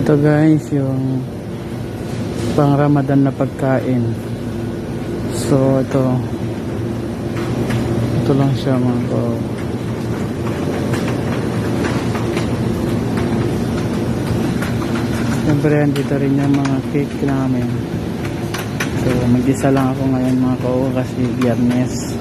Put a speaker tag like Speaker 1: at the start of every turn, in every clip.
Speaker 1: Ito guys, yung pang Ramadan na pagkain. So ito lang siya mga ko. Siyempre dito rin yung mga cake namin. So mag-isa lang ako ngayon mga ko kasi Biyernes.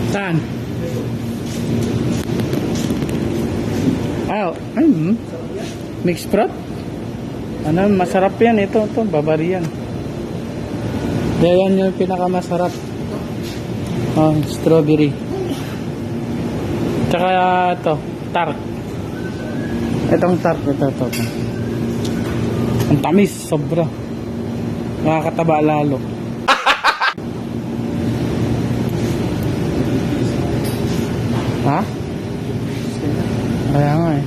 Speaker 1: Saan? Mixed fruit? Ano, masarap yan. Ito, Bavarian. Yan yung pinakamasarap. Strawberry. Tsaka ito, tart. Itong tart, ito. Ang tamis, sobra. Nakakataba lalo. Ha? Kaya nga eh.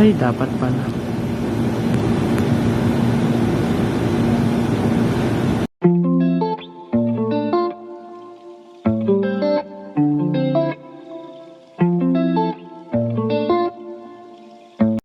Speaker 1: Ay, dapat pala.